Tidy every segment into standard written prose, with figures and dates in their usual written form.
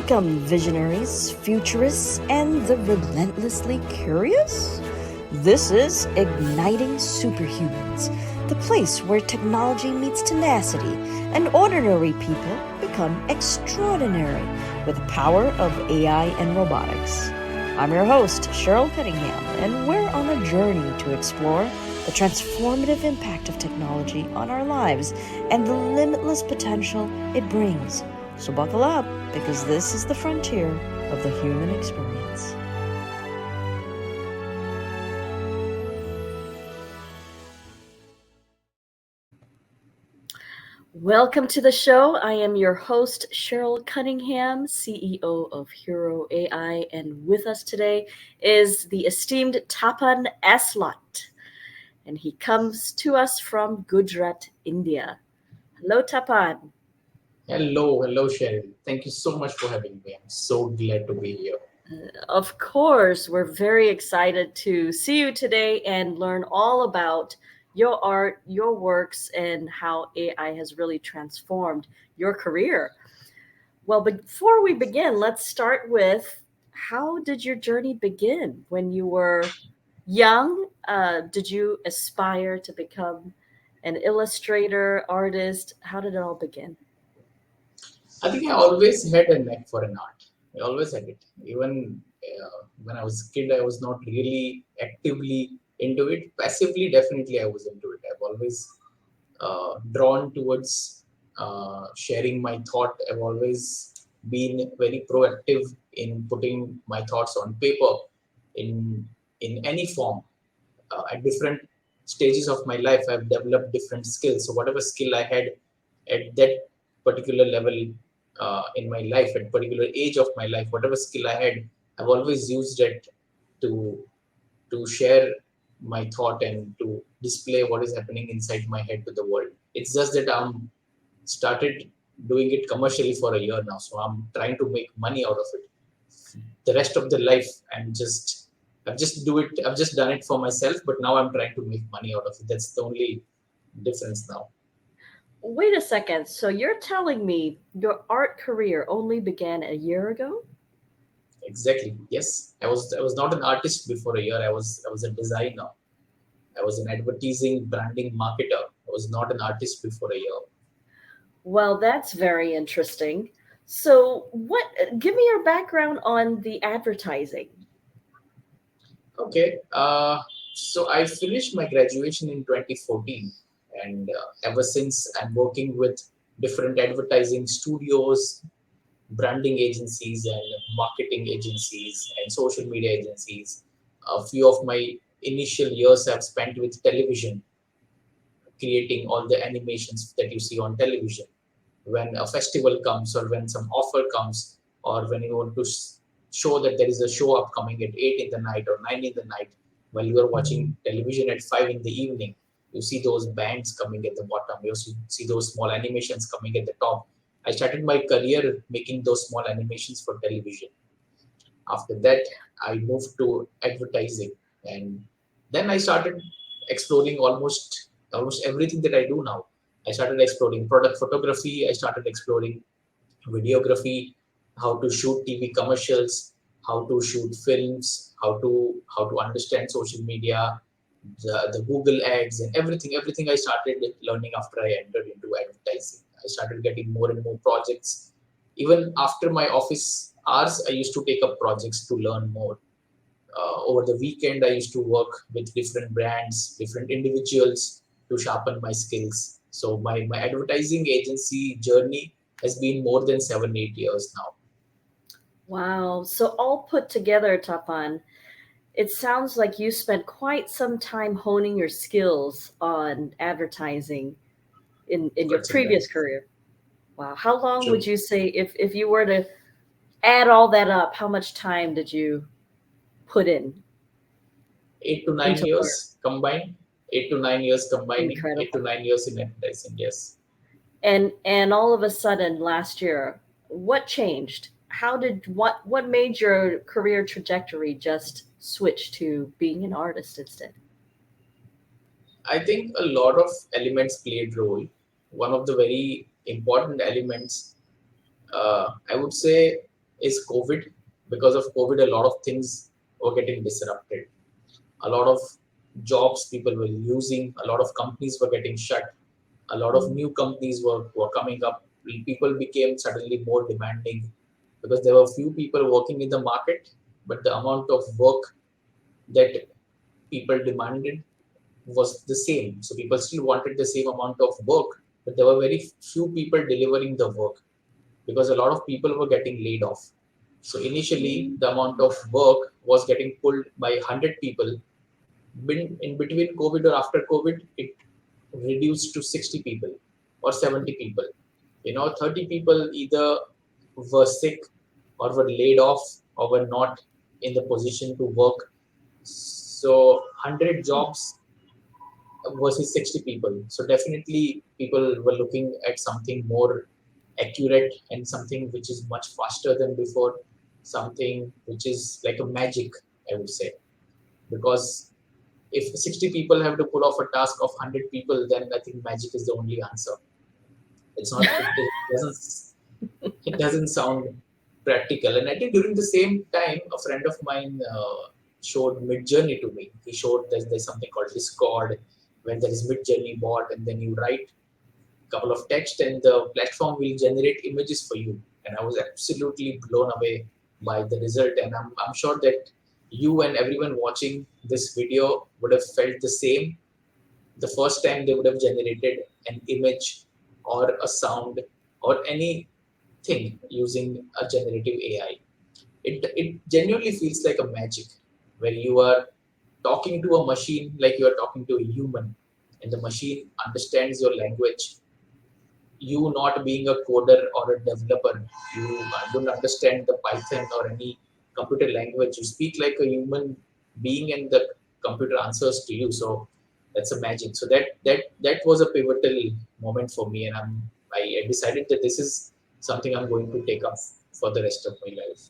Welcome, visionaries, futurists, and the relentlessly curious. This is Igniting Superhumans, the place where technology meets tenacity and ordinary people become extraordinary with the power of AI and robotics. I'm your host, Cheryl Cunningham, and we're on a journey to explore the transformative impact of technology on our lives and the limitless potential it brings. So buckle up, because this is the frontier of the human experience. Welcome to the show. I am your host, Cheryl Cunningham, CEO of Huro AI, and with us today is the esteemed Tapan Aslot, and he comes to us from Gujarat, India. Hello, Tapan. Hello, Cheryl. Thank you so much for having me. I'm so glad to be here. Of course, we're very excited to see you today and learn all about your art, your works, and how AI has really transformed your career. Well, before we begin, let's start with how did your journey begin when you were young? Did you aspire to become an illustrator, artist? How did it all begin? I think I always had a knack for an art. I always had it. Even when I was a kid, I was not really actively into it. Passively, definitely, I was into it. I've always drawn towards sharing my thought. I've always been very proactive in putting my thoughts on paper in any form. At different stages of my life, I've developed different skills. So whatever skill I had at that particular level in my life, at particular age of my life, whatever skill I had, I've always used it to share my thought and to display what is happening inside my head to the world. It's just that I'm started doing it commercially for a year now, so I'm trying to make money out of it. The rest of the life, I've just done it for myself, but now I'm trying to make money out of it. That's the only difference now. Wait a second. So you're telling me your art career only began a year ago? Exactly. Yes. I was not an artist before a year. I was a designer. I was an advertising branding marketer. I was not an artist before a year. Well, that's very interesting. So, give me your background on the advertising. Okay. So I finished my graduation in 2014, and ever since I'm working with different advertising studios, branding agencies, and marketing agencies, and social media agencies. A few of my initial years I've spent with television, creating all the animations that you see on television. When a festival comes, or when some offer comes, or when you want to show that there is a show upcoming at 8 in the night or 9 in the night, while you are watching television at 5 in the evening, you see those bands coming at the bottom, you see those small animations coming at the top. I started my career making those small animations for television. After that, I moved to advertising, and then I started exploring almost everything that I do now. I started exploring product photography. I started exploring videography, how to shoot TV commercials, how to shoot films, how to understand social media, the Google ads, and everything I started learning after I entered into advertising. I started getting more and more projects. Even after my office hours, I used to take up projects to learn more. Over the weekend, I used to work with different brands, different individuals to sharpen my skills. So my advertising agency journey has been more than 7, 8 years now. Wow. So, all put together, Tapan, it sounds like you spent quite some time honing your skills on advertising in your Quite some time. previous career. Wow. How long would True. you say, if you were to add all that up, how much time did you put in 8 to 9 into learn? years combined. 8 to 9 years combining. 8 to 9 Incredible. years in advertising. Yes. And all of a sudden last year, what changed? What made your career trajectory just switch to being an artist instead? I think a lot of elements played role. One of the very important elements, I would say, is COVID. Because of COVID, a lot of things were getting disrupted. A lot of jobs people were losing, a lot of companies were getting shut, a lot of new companies were coming up. People became suddenly more demanding because there were few people working in the market, but the amount of work that people demanded was the same. So people still wanted the same amount of work, but there were very few people delivering the work because a lot of people were getting laid off. So initially, the amount of work was getting pulled by 100 people. In between COVID or after COVID, it reduced to 60 people or 70 people. 30 people either were sick or were laid off or were not in the position to work. So 100 jobs versus 60 people. So definitely people were looking at something more accurate and something which is much faster than before, something which is like a magic, I would say. Because if 60 people have to pull off a task of 100 people, then I think magic is the only answer. It's not, it doesn't sound practical. And I think during the same time, a friend of mine showed Mid-Journey to me. He showed there's something called Discord, where there is Mid-Journey bot, and then you write a couple of text, and the platform will generate images for you. And I was absolutely blown away by the result. And I'm sure that you and everyone watching this video would have felt the same the first time they would have generated an image or a sound or anything using a generative AI. It genuinely feels like a magic where you are talking to a machine like you are talking to a human, and the machine understands your language. You not being a coder or a developer, you don't understand the Python or any computer language. You speak like a human being, and the computer answers to you. So that's a magic. So that was a pivotal moment for me, and I decided that this is something I'm going to take up for the rest of my life.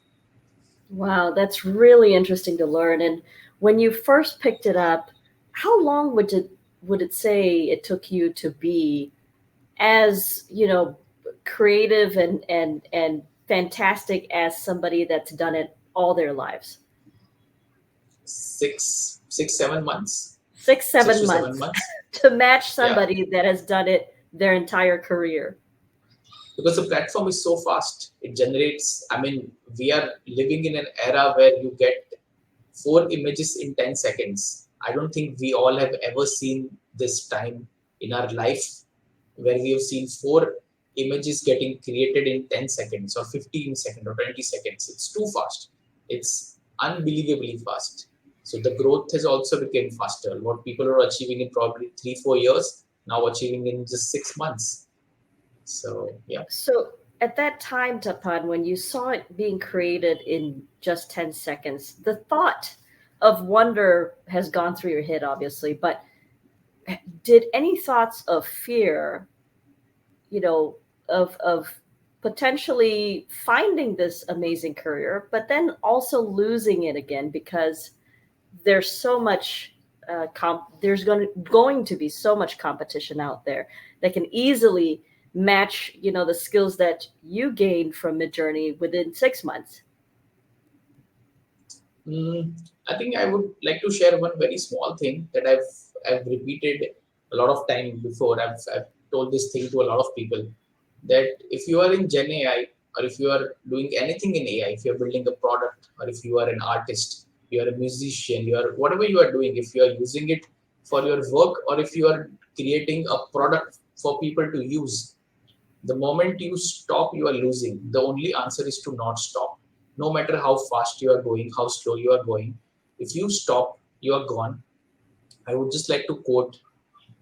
Wow, that's really interesting to learn. And when you first picked it up, how long would it say it took you to be as, creative and fantastic as somebody that's done it all their lives? 7 months, Six, six seven to seven months months. to match Yeah, somebody that has done it their entire career. because the platform is so fast. It generates. I mean, we are living in an era where you get 4 images in 10 seconds. I don't think we all have ever seen this time in our life where we have seen 4 images getting created in 10 seconds or 15 seconds or 20 seconds. It's too fast. It's unbelievably fast. So the growth has also become faster. What people are achieving in probably 3-4 years, now achieving in just 6 months. So yeah. So at that time, Tapan, when you saw it being created in just 10 seconds, the thought of wonder has gone through your head, obviously, but did any thoughts of fear, you know, of potentially finding this amazing career, but then also losing it again because there's so much there's going to be so much competition out there that can easily match, the skills that you gained from Midjourney within 6 months? Mm, I think I would like to share one very small thing that I've repeated a lot of time before. I've told this thing to a lot of people that if you are in Gen AI or if you are doing anything in AI, if you're building a product or if you are an artist, you are a musician, you are whatever you are doing, if you are using it for your work or if you are creating a product for people to use, the moment you stop, you are losing. The only answer is to not stop. No matter how fast you are going, how slow you are going, if you stop, you are gone. I would just like to quote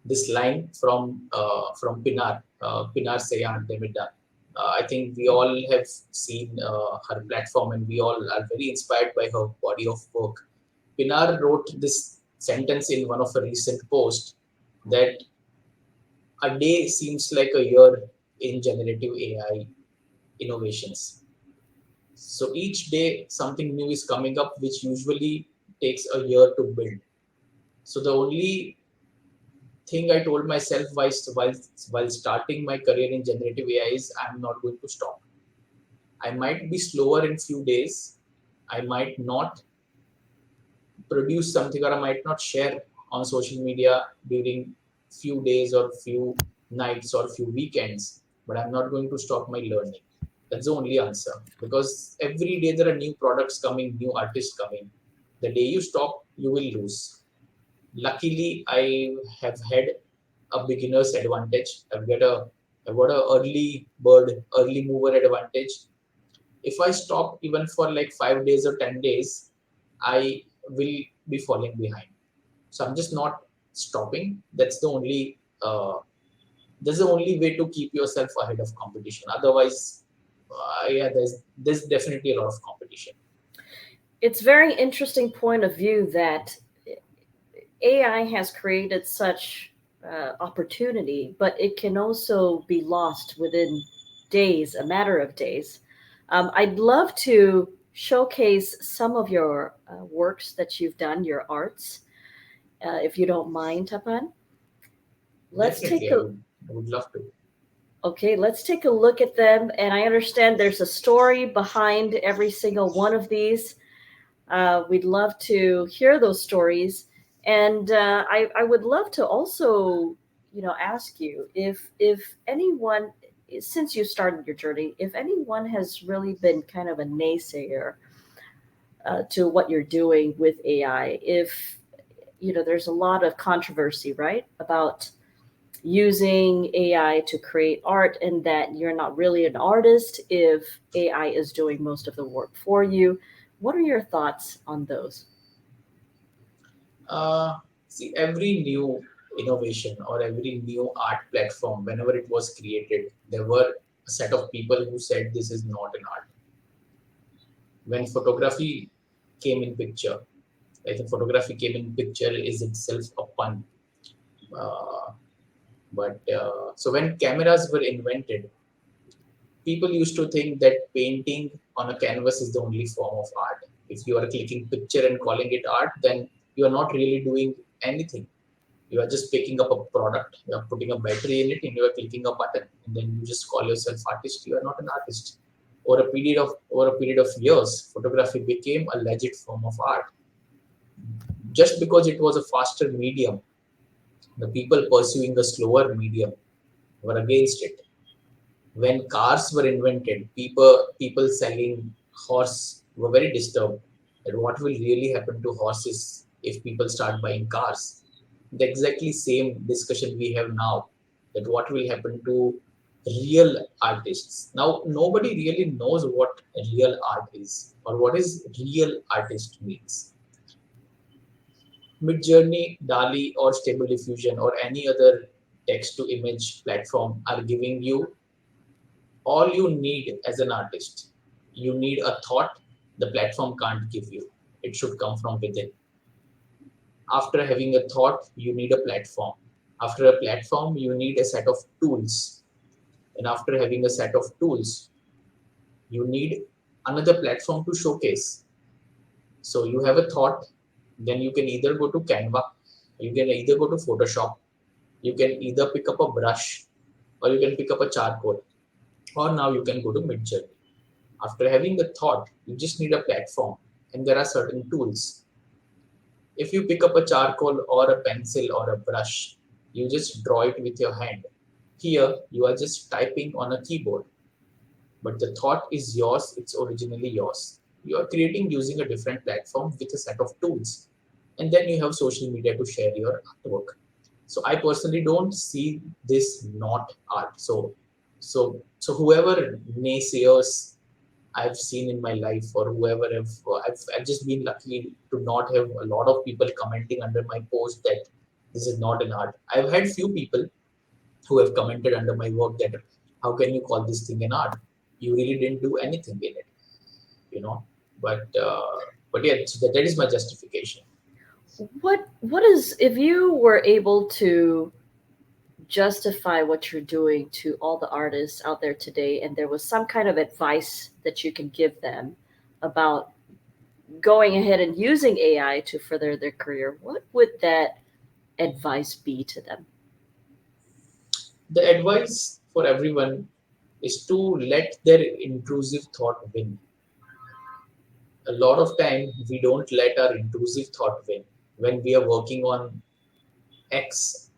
this line from Pinar Sayar Demida. I think we all have seen her platform and we all are very inspired by her body of work. Pinar wrote this sentence in one of her recent posts that a day seems like a year in generative AI innovations. So each day something new is coming up, which usually takes a year to build. So the only thing I told myself while starting my career in generative AI is I'm not going to stop. I might be slower in few days. I might not produce something, or I might not share on social media during few days or few nights or few weekends, but I'm not going to stop my learning. That's the only answer, because every day there are new products coming, new artists coming. The day you stop, you will lose. Luckily, I have had a beginner's advantage. I've got a early bird, early mover advantage. If I stop even for like 5 days or 10 days, I will be falling behind. So I'm just not stopping. That's the only way to keep yourself ahead of competition. Otherwise, yeah, there's definitely a lot of competition. It's very interesting point of view that AI has created such opportunity, but it can also be lost within days, a matter of days. I'd love to showcase some of your works that you've done, your arts, if you don't mind, Tapan. Let's take Definitely, a I would love to. Okay, let's take a look at them. And I understand there's a story behind every single one of these. We'd love to hear those stories. And I would love to also, ask you if anyone, since you started your journey, if anyone has really been kind of a naysayer to what you're doing with AI, if, there's a lot of controversy, right, about using AI to create art and that you're not really an artist if AI is doing most of the work for you. What are your thoughts on those? Uh, See, every new innovation or every new art platform, whenever it was created, there were a set of people who said this is not an art. When photography came in picture, I think photography came in picture is itself a pun. Uh, but so when cameras were invented, people used to think that painting on a canvas is the only form of art. If you are clicking picture and calling it art, then you are not really doing anything. You are just picking up a product, you are putting a battery in it, and you are clicking a button, and then you just call yourself artist. You are not an artist. Over a period of years, photography became a legit form of art. Just because it was a faster medium, the people pursuing a slower medium were against it. When cars were invented, people selling horse were very disturbed that what will really happen to horses if people start buying cars. The exactly same discussion we have now, that what will happen to real artists. Now nobody really knows what real art is or what is real artist means. Midjourney, DALL-E, or Stable Diffusion, or any other text to image platform are giving you all you need as an artist. You need a thought the platform can't give you. It should come from within. After having a thought, you need a platform. After a platform, you need a set of tools. And after having a set of tools, you need another platform to showcase. So you have a thought, then you can either go to Canva, you can either go to Photoshop, you can either pick up a brush, or you can pick up a charcoal, or now you can go to Midjourney. After having a thought, you just need a platform, and there are certain tools. If you pick up a charcoal or a pencil or a brush, you just draw it with your hand. Here, you are just typing on a keyboard, but the thought is yours, it's originally yours. You are creating using a different platform with a set of tools. And then you have social media to share your artwork. So I personally don't see this not art. So whoever naysayers I've seen in my life, or whoever I've just been lucky to not have a lot of people commenting under my post that this is not an art. I've had few people who have commented under my work that how can you call this thing an art? You really didn't do anything in it, you know. But yeah, so that is my justification. What is, if you were able to justify what you're doing to all the artists out there today, and there was some kind of advice that you can give them about going ahead and using AI to further their career, what would that advice be to them? The advice for everyone is to let their intrusive thought win. A lot of time we don't let our intrusive thought win. When we are working on X,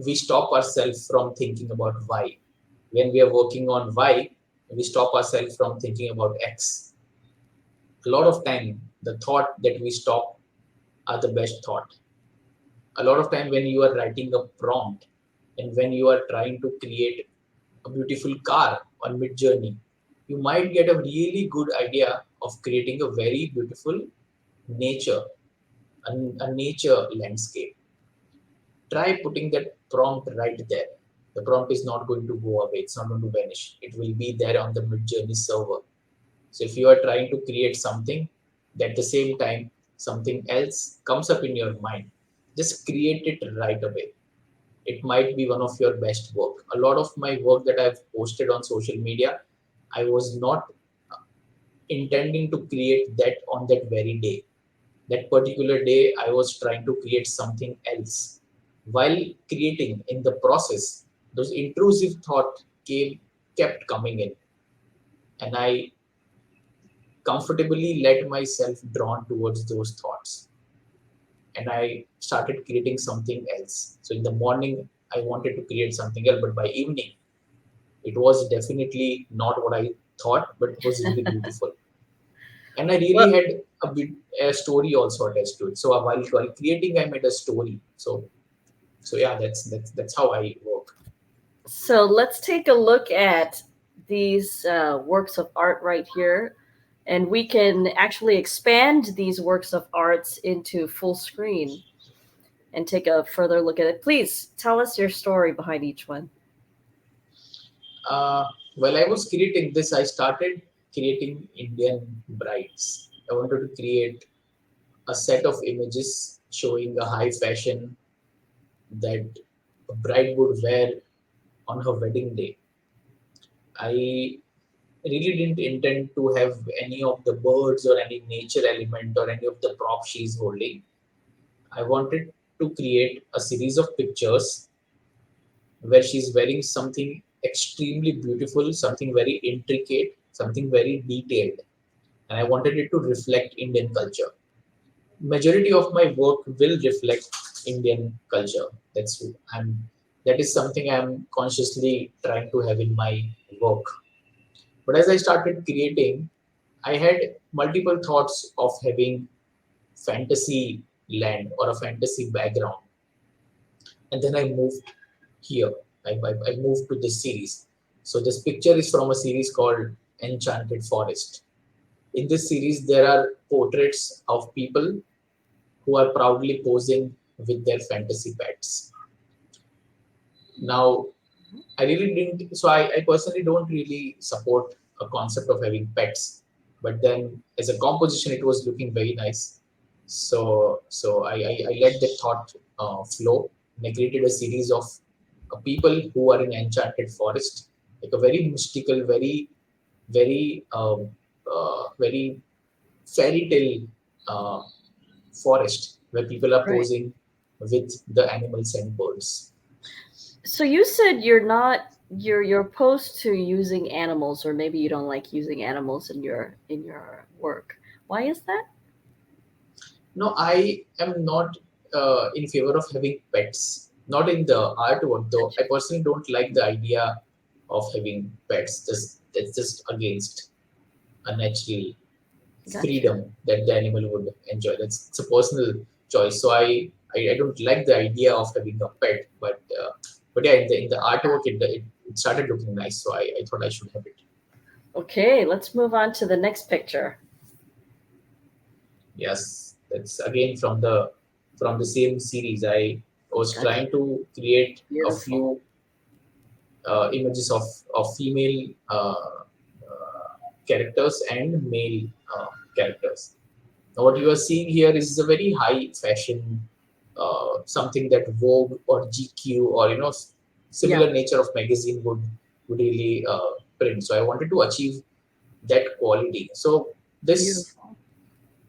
we stop ourselves from thinking about Y. When we are working on Y, we stop ourselves from thinking about X. A lot of time, the thought that we stop are the best thought. A lot of time when you are writing a prompt and when you are trying to create a beautiful car on mid journey, you might get a really good idea of creating a very beautiful nature, a nature landscape. Try putting that prompt right there. The prompt is not going to go away, it's not going to vanish. It will be there on the mid journey server. So if you are trying to create something, at the same time something else comes up in your mind, just create it right away. It might be one of your best work. A lot of my work that I've posted on social media, I was not intending to create that on that very day. That particular day, I was trying to create something else. While creating in the process, those intrusive thoughts kept coming in, and I comfortably let myself drawn towards those thoughts, and I started creating something else. So in the morning, I wanted to create something else, but by evening, it was definitely not what I thought, but it was really beautiful. And I really Well, had a story also attached to it. So while creating, I made a story. So yeah, that's how I work. so let's take a look at these works of art right here, and we can actually expand these works of arts into full screen and take a further look at it. Please tell us your story behind each one. Uh, while I was creating this, I started creating Indian brides. I wanted to create a set of images showing a high fashion that a bride would wear on her wedding day. I really didn't intend to have any of the birds or any nature element or any of the prop she's holding. I wanted to create a series of pictures where she's wearing something extremely beautiful, something very intricate, something very detailed, and I wanted it to reflect Indian culture. Majority of my work will reflect Indian culture. I'm that is something I'm consciously trying to have in my work. But as I started creating, I had multiple thoughts of having fantasy land or a fantasy background, and then I moved here. I moved to this series. So this picture is from a series called Enchanted Forest. In this series, there are portraits of people who are proudly posing with their fantasy pets. Now, I really didn't. So I personally don't really support a concept of having pets, but then as a composition, it was looking very nice. So I let the thought flow, and I created a series of people who are in enchanted forest, like a very mystical, very fairy tale forest where people are Right. posing with the animals and birds. So you said you're opposed to using animals, or maybe you don't like using animals in your work. Why is that? No, I am not in favor of having pets. Not in the artwork though. I personally don't like the idea of having pets. That's just against a natural Gotcha. freedom that the animal would enjoy. That's it's a personal choice. So I don't like the idea of having a pet. But yeah, in the artwork it started looking nice. So I thought I should have it. Okay, let's move on to the next picture. Yes, that's again from the same series. I was Gotcha. trying to create a Beautiful. few images of female characters and male characters. Now, what you are seeing here is a very high fashion, something that Vogue or GQ or Yeah, similar nature of magazine would really print. So I wanted to achieve that quality. So this beautiful.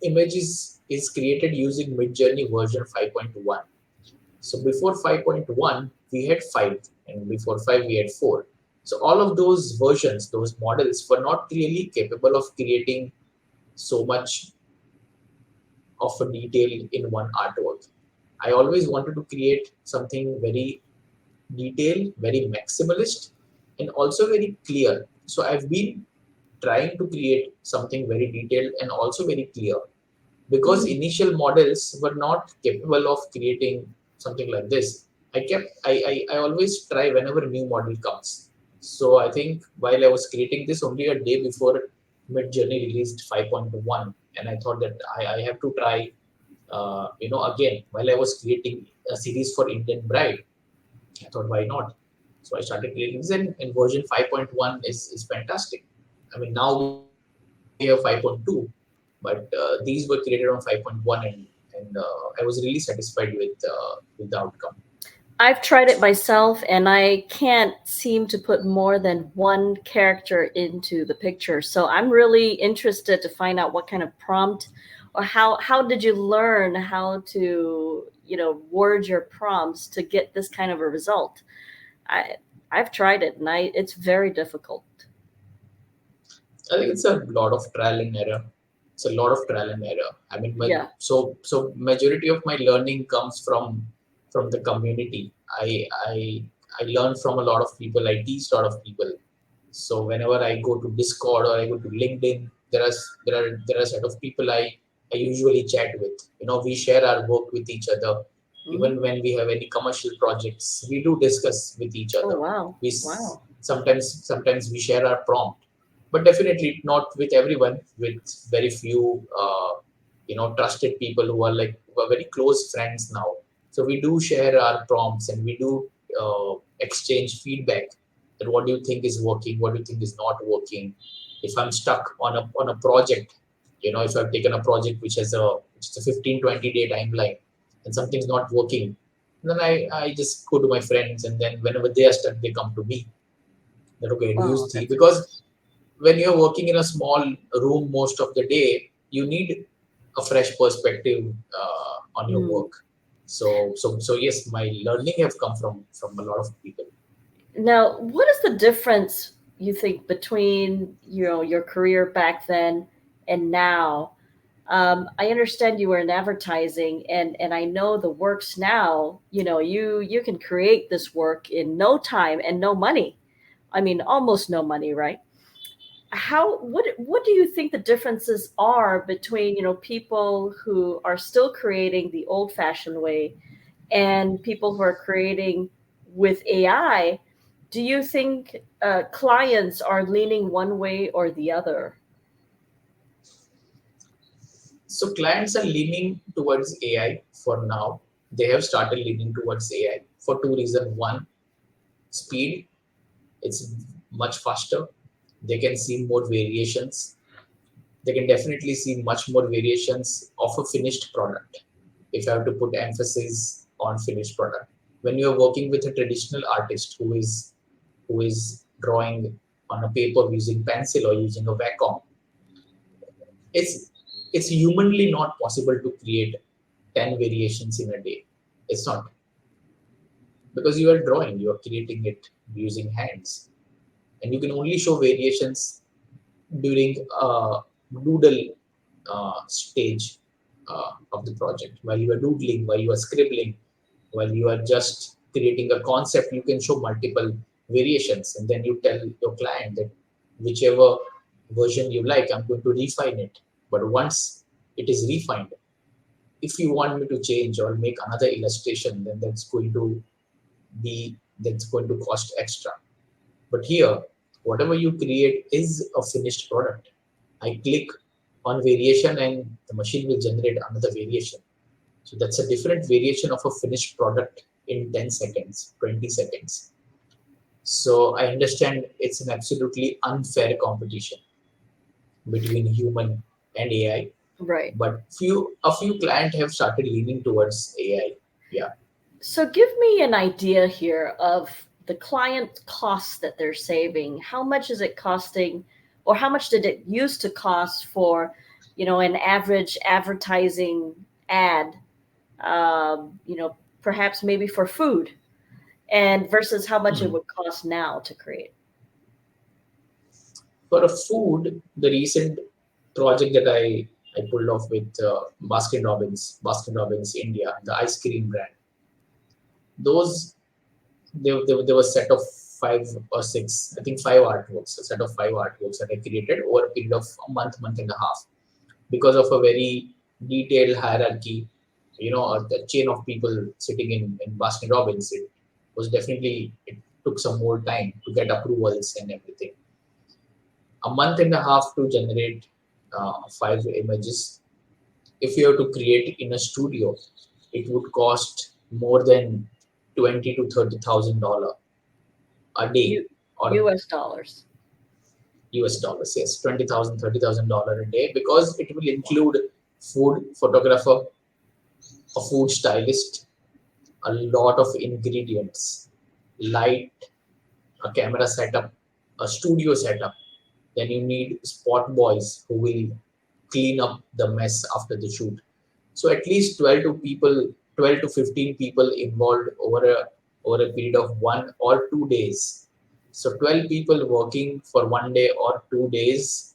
image is created using Midjourney version 5.1. So before 5.1, we had 5, and before 5, we had 4. So all of those versions, those models were not really capable of creating so much of a detail in one artwork. I always wanted to create something very detailed, very maximalist, and also very clear. So I've been trying to create something very detailed and also very clear, because Mhm. initial models were not capable of creating something like this. I always try whenever a new model comes. So I think while I was creating this only a day before Mid Journey released 5.1, and I thought that I have to try, again, while I was creating a series for Indian Bride, I thought, why not? So I started creating this, and version 5.1 is fantastic. I mean, now we have 5.2, but these were created on 5.1, and I was really satisfied with the outcome. I've tried it myself and I can't seem to put more than one character into the picture. So I'm really interested to find out what kind of prompt or how did you learn how to, word your prompts to get this kind of a result. I I've tried it and I it's very difficult. I think it's a lot of trial and error. It's a lot of trial and error. I mean, Yeah. so majority of my learning comes from the community. I learn from a lot of people. I teach a lot of people. So whenever I go to Discord or I go to LinkedIn, there are a set of people I usually chat with. We share our work with each other. Hmm. Even when we have any commercial projects, we do discuss with each Oh other. wow. We Wow. sometimes we share our prompt, but definitely not with everyone. With very few, trusted people who are very close friends now. So we do share our prompts, and we do exchange feedback, that what do you think is working, what do you think is not working. If I'm stuck on a project, if I've taken a project which is a 15-20 day timeline, and something's not working, then I just go to my friends, and then whenever they are stuck, they come to me, that okay, do you Oh, see, that's because nice. when you're working in a small room most of the day, you need a fresh perspective on your Mm. work. So yes, my learning have come from a lot of people. Now, what is the difference you think between your career back then and now? I understand you were in advertising, and I know the works now. You can create this work in no time and no money. I mean, almost no money, right? What do you think the differences are between people who are still creating the old-fashioned way and people who are creating with AI? Do you think clients are leaning one way or the other? So clients are leaning towards AI for now. They have started leaning towards AI for two reasons. One, speed. It's much faster. They can see more variations. They can definitely see much more variations of a finished product, if I have to put emphasis on finished product. When you are working with a traditional artist who is drawing on a paper using pencil or using a vacuum, it's it's humanly not possible to create 10 variations in a day. It's not, because you are drawing, you are creating it using hands, and you can only show variations during doodle stage of the project. While you are doodling, while you are scribbling, while you are just creating a concept, you can show multiple variations, and then you tell your client that whichever version you like, I'm going to refine it. But once it is refined, if you want me to change or make another illustration, then that's going to cost extra. But here, whatever you create is a finished product. I click on variation, and the machine will generate another variation. So that's a different variation of a finished product in 10 seconds, 20 seconds. So I understand it's an absolutely unfair competition between human and AI, Right. but a few clients have started leaning towards AI. Yeah. So give me an idea here of the client costs that they're saving. How much is it costing, or how much did it used to cost for, an average advertising ad, perhaps maybe for food, and versus how much it Hmm. would cost now to create? For a food, the recent project that I pulled off with Baskin Robbins India, the ice cream brand, those there was a set of five or six, I think five artworks, a set of five artworks that I created over a period of a month and a half, because of a very detailed hierarchy, the chain of people sitting in Baskin Robbins. It took some more time to get approvals and everything. A month and a half to generate five images. If you have to create in a studio, it would cost more than 20 to 30 thousand dollars a day, U- or US dollars. US dollars. Yes, 20,000, $30,000 a day, because it will include food photographer, a food stylist, a lot of ingredients, light, a camera setup, a studio setup. Then you need spot boys who will clean up the mess after the shoot. So at least 12 to 15 people involved over a period of 1 or 2 days. So 12 people working for 1 day or 2 days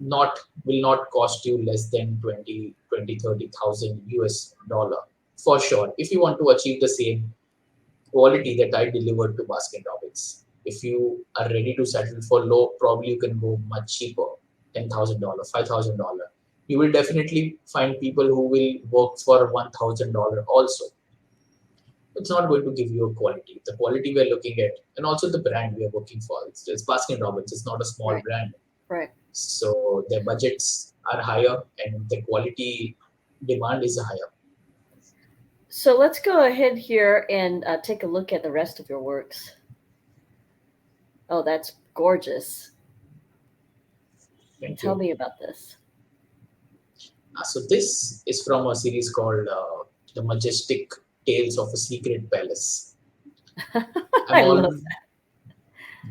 not will not cost you less than 30,000 US dollar for sure, if you want to achieve the same quality that I delivered to Baskin Robbins. If you are ready to settle for low, probably you can go much cheaper, $10,000, $5,000. You will definitely find people who will work for $1,000 also. It's not going to give you a quality. The quality we're looking at, and also the brand we are working for. It's Baskin Robbins. It's not a small Right, brand, right. so their budgets are higher and the quality demand is higher. So let's go ahead here and take a look at the rest of your works. Oh, that's gorgeous. Thank Tell you. me about this. So this is from a series called The Majestic Tales of a Secret Palace. I'm I all love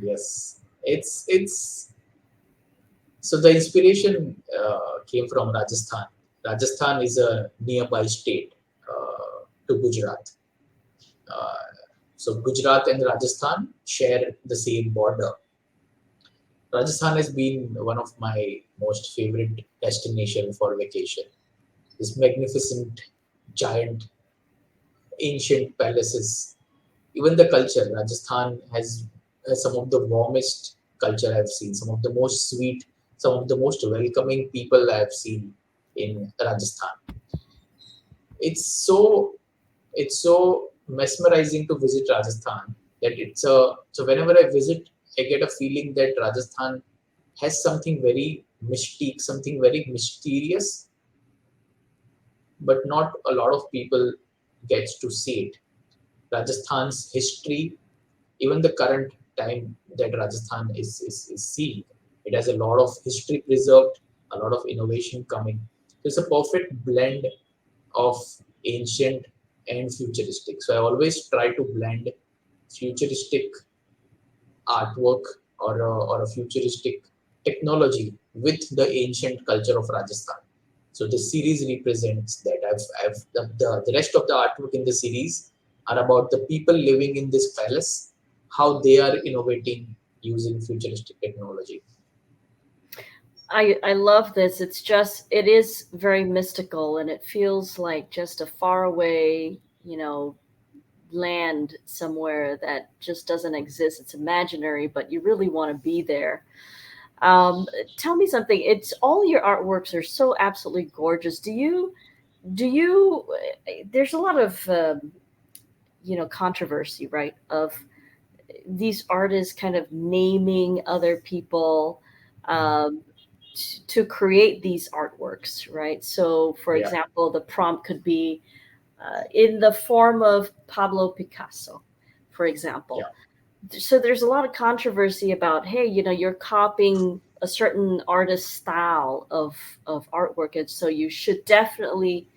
Yes. It's So the inspiration came from Rajasthan. Rajasthan is a nearby state to Gujarat. Uh, so Gujarat and Rajasthan share the same border. Rajasthan has been one of my most favorite destination for vacation. This magnificent, giant, ancient palaces. Even the culture, Rajasthan has some of the warmest culture I've seen, some of the most sweet, some of the most welcoming people I've seen in Rajasthan. It's so it's so mesmerizing to visit Rajasthan that so whenever I visit, I get a feeling that Rajasthan has something very mystique, something very mysterious, but not a lot of people gets to see it. Rajasthan's history, even the current time that Rajasthan is seeing, it has a lot of history preserved, a lot of innovation coming. So it's a perfect blend of ancient and futuristic. So I always try to blend futuristic artwork or a futuristic technology with the ancient culture of Rajasthan. So the series represents that. The rest of the artwork in the series are about the people living in this palace, how they are innovating using futuristic technology. I love this. It is very mystical and it feels like just a far away, land somewhere that just doesn't exist. It's imaginary, but you really want to be there. Um, Tell me something. It's all your artworks are so absolutely gorgeous. Do you there's a lot of controversy, right? Of these artists kind of naming other people um, to create these artworks, right? So, for Yeah, example, the prompt could be in the form of Pablo Picasso, for yeah, example. So there's a lot of controversy about, hey, you're copying a certain artist's style of artwork, and so you should definitely,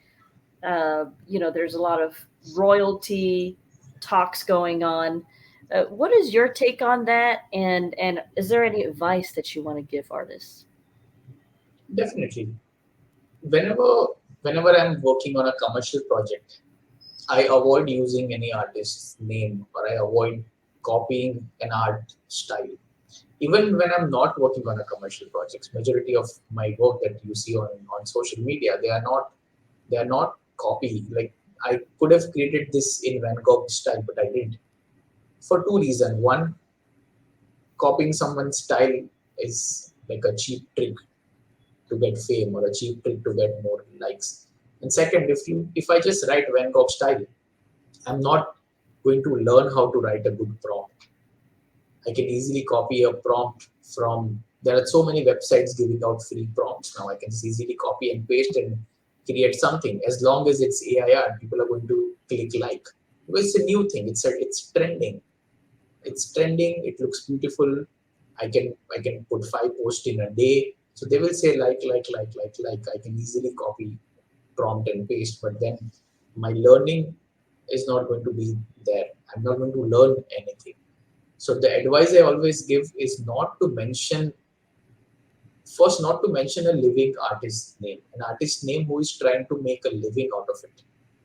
there's a lot of royalty talks going on. What is your take on that? And is there any advice that you want to give artists? definitely. Whenever whenever I'm working on a commercial project, I avoid using any artist's name, or I avoid copying an art style. Even when I'm not working on a commercial projects, majority of my work that you see on social media, they are not copy. Like I could have created this in Van Gogh style, but I didn't. For two reasons. One, copying someone's style is like a cheap trick to get fame or a cheap trick to get more likes. And second, if I just write Van Gogh style, I'm not going to learn how to write a good prompt. I can easily copy a prompt from. There are so many websites giving out free prompts now. I can just easily copy and paste and create something. As long as it's AI, people are going to click like. Because it's a new thing. It's trending. It's trending. It looks beautiful. I can put 5 posts in a day. So they will say like. I can easily copy, prompt and paste, but then my learning is not going to be there. I'm not going to learn anything. So the advice I always give is not to mention a living artist's name, an artist's name who is trying to make a living out of it.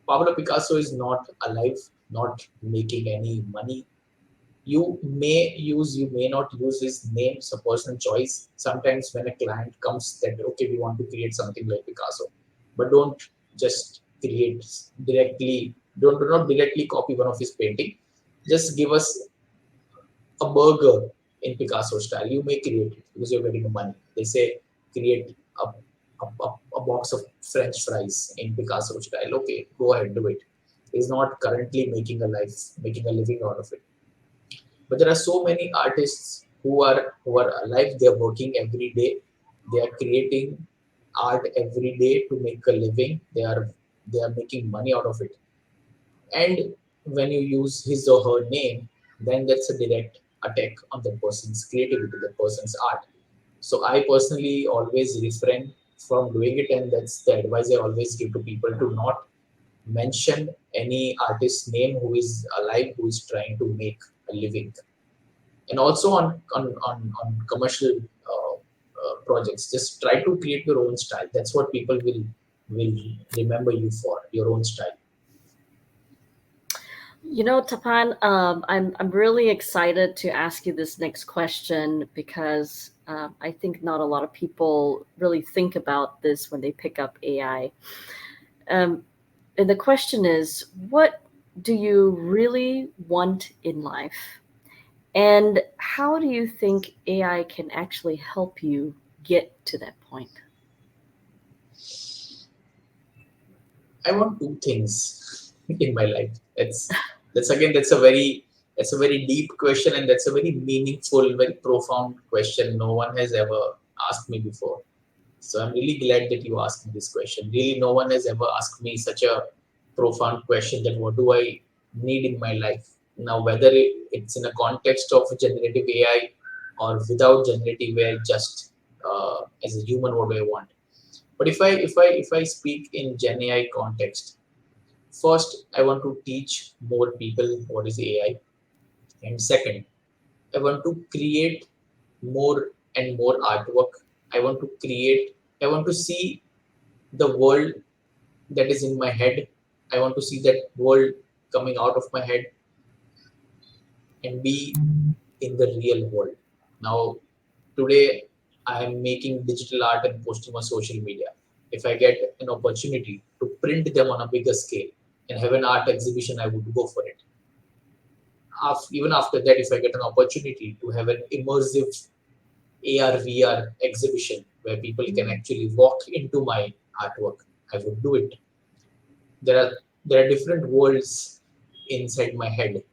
Pablo Picasso is not alive, not making any money. You may not use his name, it's a personal choice. Sometimes when a client comes that, okay, we want to create something like Picasso, but don't just create directly, do not directly copy one of his painting. Just give us a burger in Picasso style. You may create it because you're getting money. They say create a box of French fries in Picasso style. Okay, go ahead, do it. He's not currently making a living out of it. But there are so many artists who are alive. They are working every day. They are creating art every day to make a living. They are making money out of it. And when you use his or her name, then that's a direct attack on the person's creativity, the person's art. So I personally always refrain from doing it, and that's the advice I always give to people, to not mention any artist's name who is alive, who is trying to make a living. And also on commercial projects, just try to create your own style. That's what people will remember you for, your own style. Tapan, I'm really excited to ask you this next question because I think not a lot of people really think about this when they pick up AI. Um, and the question is, what do you really want in life? And how do you think AI can actually help you get to that point? I want two things in my life. That's again that's a very deep question, and that's a very meaningful, very profound question. No one has ever asked me before. So I'm really glad that you asked me this question. Really, no one has ever asked me such a profound question that what do I need in my life? Now, whether it's in a context of generative AI or without generative AI, just as a human, what do I want? But if I speak in Gen AI context, first I want to teach more people what is AI, and second, I want to create more and more artwork. I want to create. I want to see the world that is in my head. I want to see that world coming out of my head and be in the real world. Now, today I am making digital art and posting on social media. If I get an opportunity to print them on a bigger scale and have an art exhibition, I would go for it. Even after that, if I get an opportunity to have an immersive AR VR exhibition where people can actually walk into my artwork, I would do it. There are different worlds inside my head.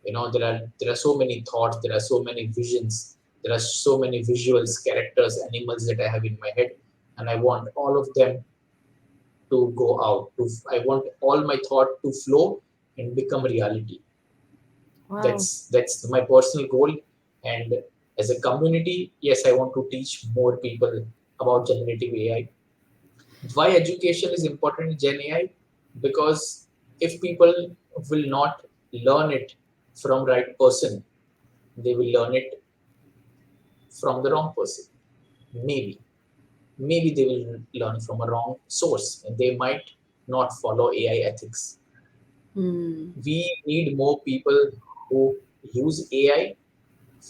There are so many thoughts, there are so many visions, there are so many visuals, characters, animals that I have in my head, and I want all of them to go out. I want all my thought to flow and become reality. Wow. That's my personal goal. And as a community, yes, I want to teach more people about generative AI. Why education is important in Gen AI? Because if people will not learn it from right person, they will learn it from the wrong person. Maybe. Maybe they will learn from a wrong source and they might not follow AI ethics. Hmm. We need more people who use AI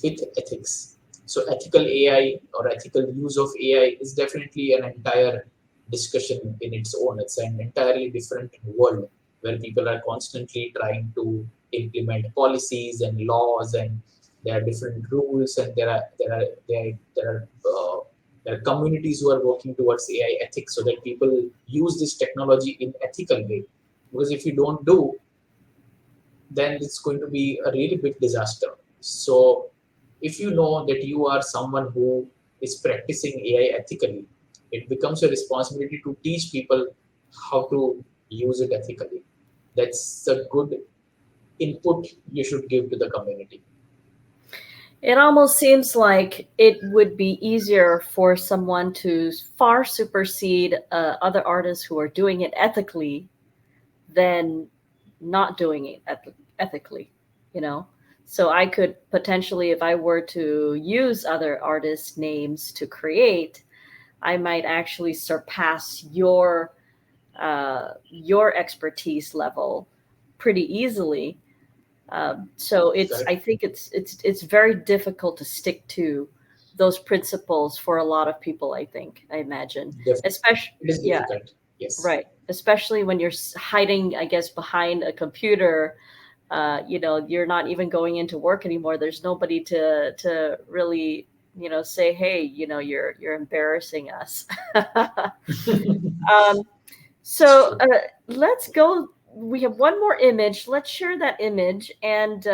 with ethics. So ethical AI or ethical use of AI is definitely an entire discussion in its own. It's an entirely different world where people are constantly trying to implement policies and laws, and there are different rules, and there are communities who are working towards AI ethics so that people use this technology in ethical way. Because if you don't do, then it's going to be a really big disaster. So, if you know that you are someone who is practicing AI ethically, it becomes your responsibility to teach people how to use it ethically. That's a good input you should give to the community. It almost seems like it would be easier for someone to far supersede other artists who are doing it ethically than not doing it ethically, you know? So I could potentially, if I were to use other artists' names to create, I might actually surpass your expertise level pretty easily. So it's Correct? I think it's very difficult to stick to those principles for a lot of people. I imagine, Definitely. especially It is yeah, difficult. Yes. right. Especially when you're hiding, I guess, behind a computer. You're not even going into work anymore. There's nobody to really, say, hey, you're embarrassing us. um, It's so true. let's go. We have one more image. Let's share that image. And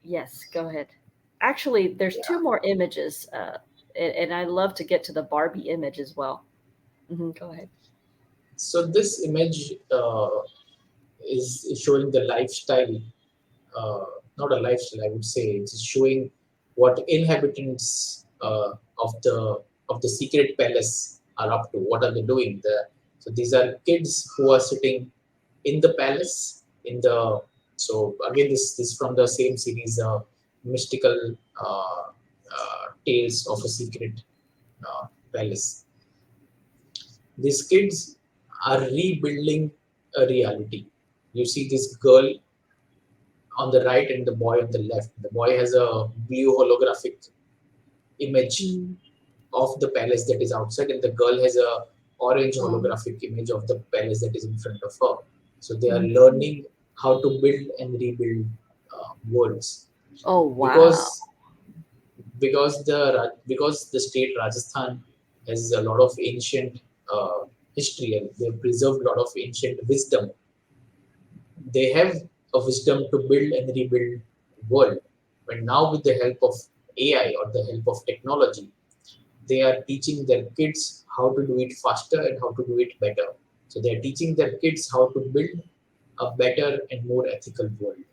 yes, go ahead. Actually, there's Yeah. two more images, and I love to get to the Barbie image as well. Go ahead. So this image is showing the lifestyle, uh, not a lifestyle, I would say. It's showing what inhabitants of the secret palace are up to. What are they doing? So these are kids who are sitting in the palace. So again, this from the same series, mystical tales of a secret palace. These kids are rebuilding a reality. You see this girl on the right and the boy on the left. The boy has a blue holographic image Mm. of the palace that is outside, and the girl has a orange Um, holographic image of the palace that is in front of her. So they are mhm. learning how to build and rebuild worlds, Oh, wow. because because the state Rajasthan has a lot of ancient history, and they have preserved a lot of ancient wisdom. They have a wisdom to build and rebuild world. But now with the help of AI or the help of technology, they are teaching their kids how to do it faster and how to do it better. So they are teaching their kids how to build a better and more ethical world.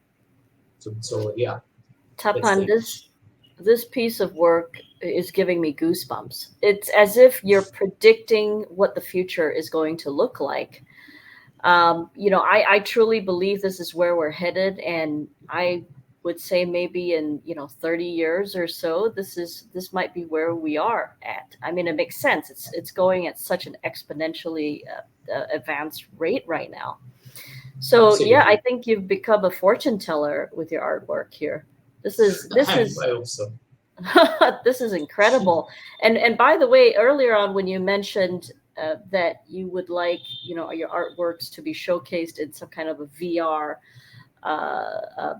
So yeah, that's the Tapan, image. this piece of work is giving me goosebumps. It's as if you're predicting what the future is going to look like. I truly believe this is where we're headed, and I would say maybe in 30 years or so, this might be where we are at. I mean, it makes sense. It's going at such an exponentially advanced rate right now. So yeah, I Absolutely. think you've become a fortune teller with your artwork here. This is this is I hope so. this is incredible. And by the way, earlier on when you mentioned that you would like your artworks to be showcased in some kind of a VR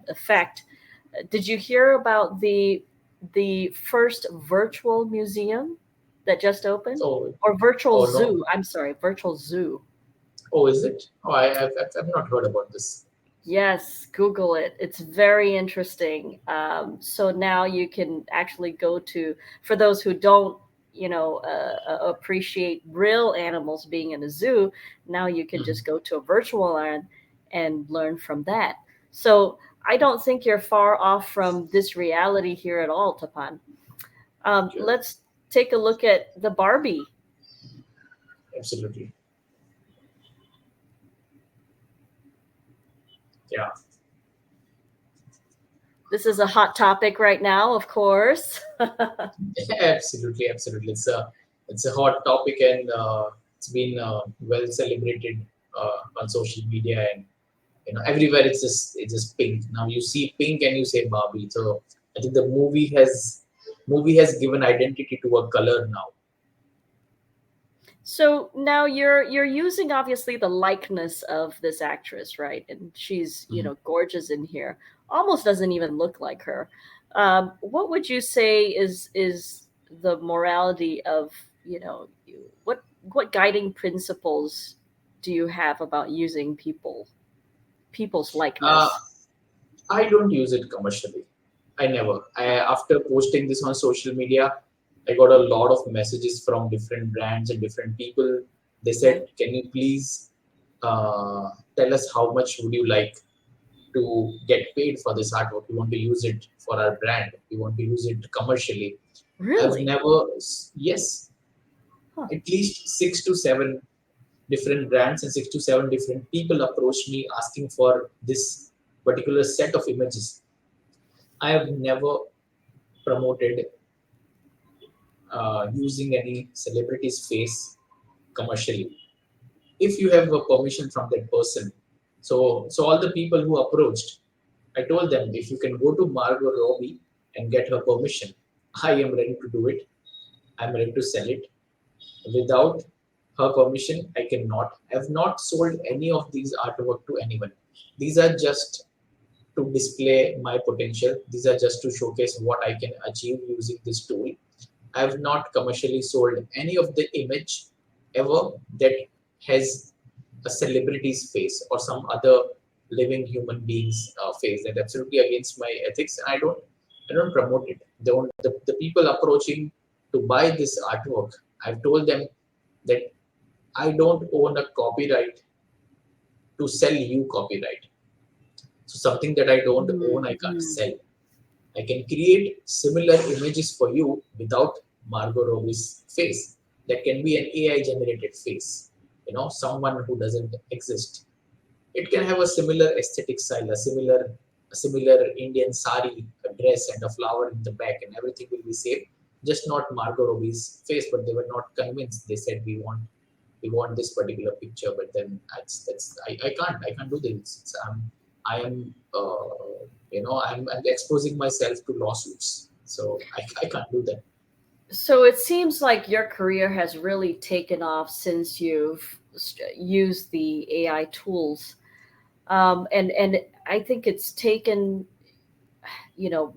effect, did you hear about the first virtual museum that just opened, Oh, or virtual oh no. zoo? I'm sorry, virtual zoo. Oh, is it? Oh, I've not heard about this. Yes, Google it. It's very interesting. So now you can actually go to, for those who don't, appreciate real animals being in a zoo, now you can Hmm. just go to a virtual one and learn from that. So I don't think you're far off from this reality here at all, Tapan. Sure. Let's take a look at the Barbie. Absolutely. Yeah. This is a hot topic right now, of course. Absolutely, absolutely. It's a hot topic, and it's been well celebrated on social media, and everywhere it's just pink. Now you see pink and you say Barbie. So I think the movie has given identity to a color now. So now you're using obviously the likeness of this actress, right? And she's, Mhm. gorgeous in here. Almost doesn't even look like her. What would you say is the morality of, what guiding principles do you have about using people's Uh, likeness? I don't use it commercially. I never. After posting this on social media, I got a lot of messages from different brands and different people. They said, Okay. "Can you please tell us how much would you like to get paid for this artwork? We want to use it for our brand. We want to use it commercially." I've Really? never, yes, Huh. at least 6 to 7 different brands and 6 to 7 different people approached me asking for this particular set of images. I have never promoted using any celebrity's face commercially. If you have a permission from that person, so all the people who approached, I told them if you can go to Margot Robbie and get her permission, I am ready to do it. I'm ready to sell it. Without her permission, I cannot. I have not sold any of these artwork to anyone. These are just to display my potential. These are just to showcase what I can achieve using this tool. I have not commercially sold any of the image ever that has a celebrity's face or some other living human being's face. That's absolutely against my ethics, and I don't promote it. The people approaching to buy this artwork, I've told them that I don't own a copyright to sell you copyright. So something that I don't own, I can't Mhm. sell. I can create similar images for you without Margot Robbie's face. That can be an AI generated face, someone who doesn't exist. It can have a similar aesthetic style, a similar Indian sari, a dress, and a flower in the back, and everything will be same. Just not Margot Robbie's face, but they were not convinced. They said we want this particular picture, but then I can't do this. I'm exposing myself to lawsuits, so I can't do that. So it seems like your career has really taken off since you've used the AI tools, and I think it's taken,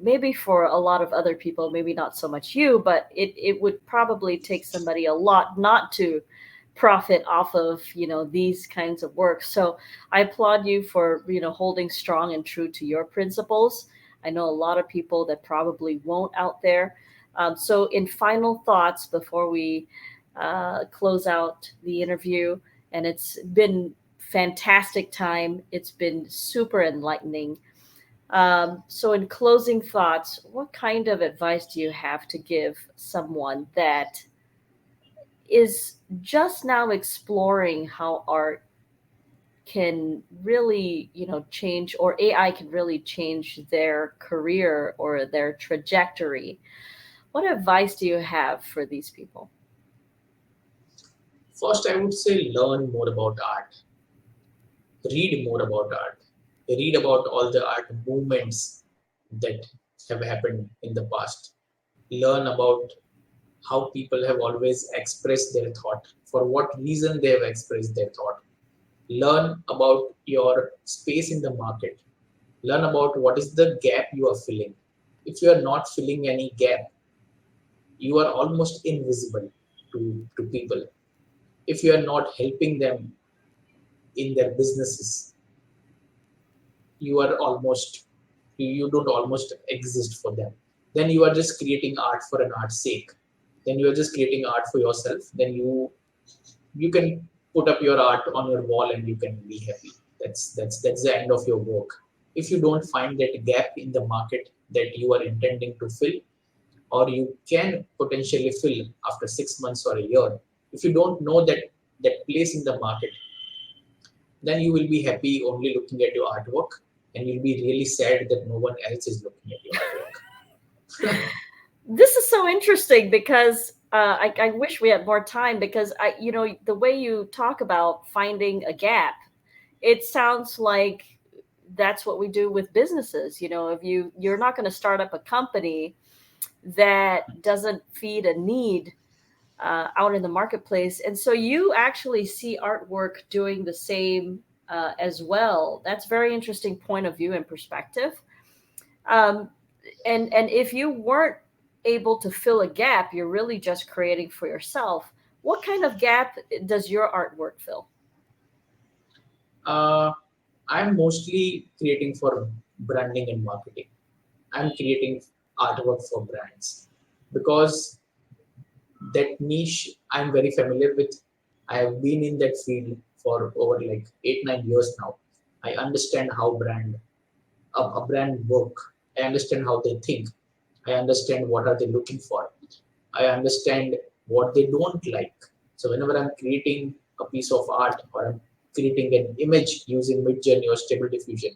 maybe for a lot of other people, maybe not so much you, but it would probably take somebody a lot not to profit off of, these kinds of work. So I applaud you for, holding strong and true to your principles. I know a lot of people that probably won't out there. So in final thoughts before we close out the interview, and it's been fantastic time, it's been super enlightening. So, in closing thoughts, what kind of advice do you have to give someone that is just now exploring how art can really, change, or AI can really change their career or their trajectory? What advice do you have for these people? First, I would say learn more about art, read more about art, read about all the art movements that have happened in the past, learn about how people have always expressed their thought, for what reason they have expressed their thought. Learn about your space in the market. Learn about what is the gap you are filling. If you are not filling any gap, you are almost invisible to people. If you are not helping them in their businesses, you are almost you don't almost exist for them. Then you are just creating art for an art's sake. Then you are just creating art for yourself. Then you can put up your art on your wall and you can be happy. That's the end of your work. If you don't find that gap in the market that you are intending to fill, or you can potentially fill after 6 months or a year, if you don't know that place in the market, then you will be happy only looking at your artwork, and you'll be really sad that no one else is looking at your artwork. This is so interesting because I wish we had more time, because the way you talk about finding a gap, it sounds like that's what we do with businesses. If you're not going to start up a company that doesn't feed a need out in the marketplace. And so you actually see artwork doing the same as well. That's very interesting point of view and perspective. Um, and if you weren't able to fill a gap, you're really just creating for yourself. What kind of gap does your artwork fill? I'm mostly creating for branding and marketing. I'm creating artwork for brands because that niche I'm very familiar with. I have been in that field for over like 8-9 years now. I understand how a brand work. I understand how they think. I understand what are they looking for. I understand what they don't like. So whenever I'm creating a piece of art or I'm creating an image using Midjourney or Stable Diffusion,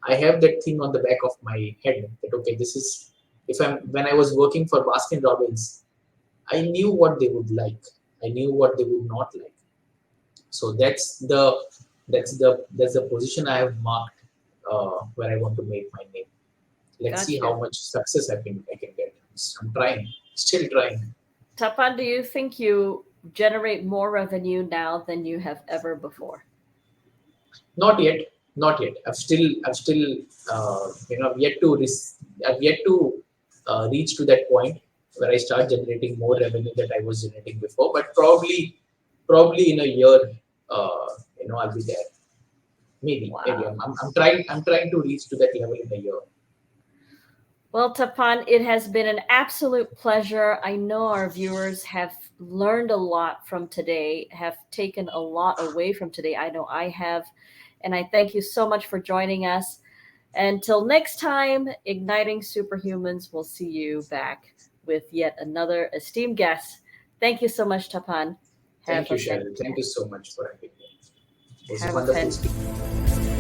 I have that thing on the back of my head that okay, this is if I'm when I was working for Baskin Robbins, I knew what they would like. I knew what they would not like. So that's the position I have marked where I want to make my name. Let's see how Gotcha. much success I can get. I'm trying, still trying. Tapan, do you think you generate more revenue now than you have ever before? Not yet, not yet. I've still I've yet to reach to that point where I start generating more revenue that I was generating before. But probably in a year, I'll be there. Maybe Wow. I'm trying to reach to that level in a year. Well, Tapan, it has been an absolute pleasure. I know our viewers have learned a lot from today, have taken a lot away from today. I know I have. And I thank you so much for joining us. Until next time, Igniting Superhumans will see you back with yet another esteemed guest. Thank you so much, Tapan. Thank Have you, a Cheryl. Thank fantastic, you so much for having me. It was have a wonderful fan, speaking.